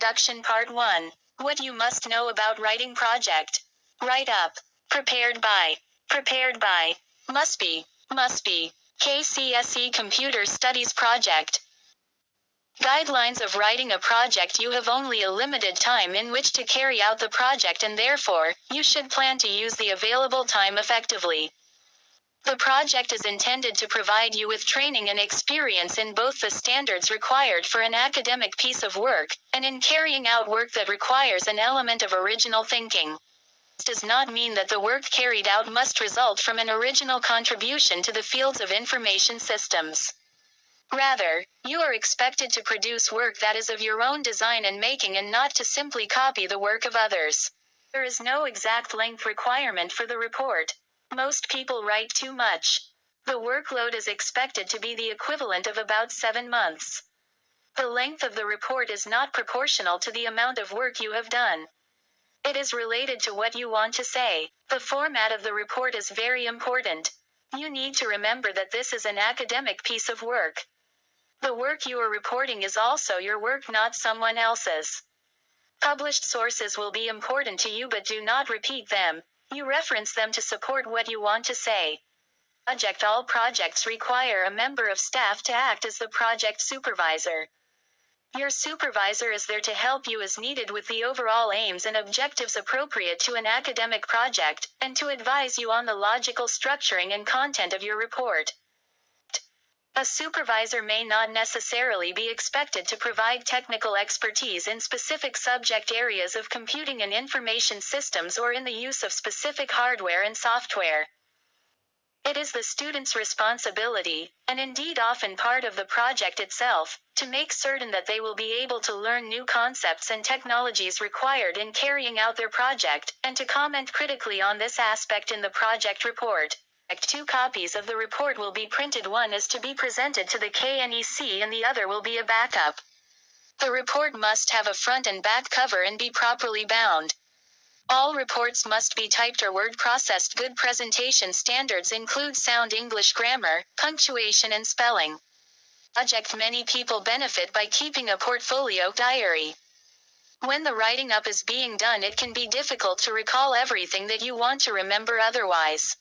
Introduction Part 1. What you must know about writing project. Write up. Prepared by. Must be. KCSE Computer Studies Project. Guidelines of writing a project. You have only a limited time in which to carry out the project, and therefore, you should plan to use the available time effectively. The project is intended to provide you with training and experience in both the standards required for an academic piece of work, and in carrying out work that requires an element of original thinking. This does not mean that the work carried out must result from an original contribution to the fields of information systems. Rather, you are expected to produce work that is of your own design and making, and not to simply copy the work of others. There is no exact length requirement for the report. Most people write too much. The workload is expected to be the equivalent of about 7 months. The length of the report is not proportional to the amount of work you have done. It is related to what you want to say. The format of the report is very important. You need to remember that this is an academic piece of work. The work you are reporting is also your work, not someone else's. Published sources will be important to you, but do not repeat them. You reference them to support what you want to say. All projects require a member of staff to act as the project supervisor. Your supervisor is there to help you as needed with the overall aims and objectives appropriate to an academic project, and to advise you on the logical structuring and content of your report. A supervisor may not necessarily be expected to provide technical expertise in specific subject areas of computing and information systems, or in the use of specific hardware and software. It is the student's responsibility, and indeed often part of the project itself, to make certain that they will be able to learn new concepts and technologies required in carrying out their project, and to comment critically on this aspect in the project report. 2 copies of the report will be printed. One is to be presented to the KNEC and the other will be a backup. The report must have a front and back cover and be properly bound. All reports must be typed or word processed. Good presentation standards include sound English grammar, punctuation and spelling. Many people benefit by keeping a portfolio diary. When the writing up is being done, it can be difficult to recall everything that you want to remember otherwise.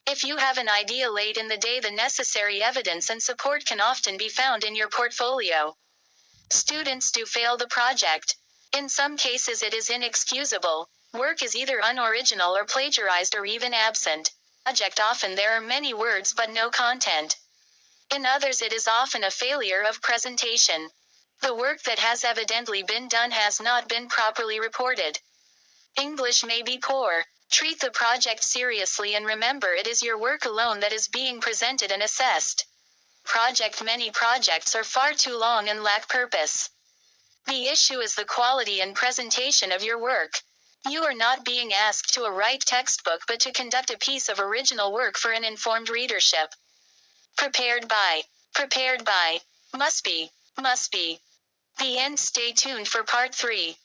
If you have an idea late in the day, the necessary evidence and support can often be found in your portfolio. Students do fail the project. In some cases it is inexcusable. Work is either unoriginal or plagiarized or even absent. Often there are many words but no content. In others it is often a failure of presentation. The work that has evidently been done has not been properly reported. English may be poor. Treat the project seriously and remember it is your work alone that is being presented and assessed. Many projects are far too long and lack purpose. The issue is the quality and presentation of your work. You are not being asked to write textbook but to conduct a piece of original work for an informed readership. Prepared by. Must be. The end. Stay tuned for part 3.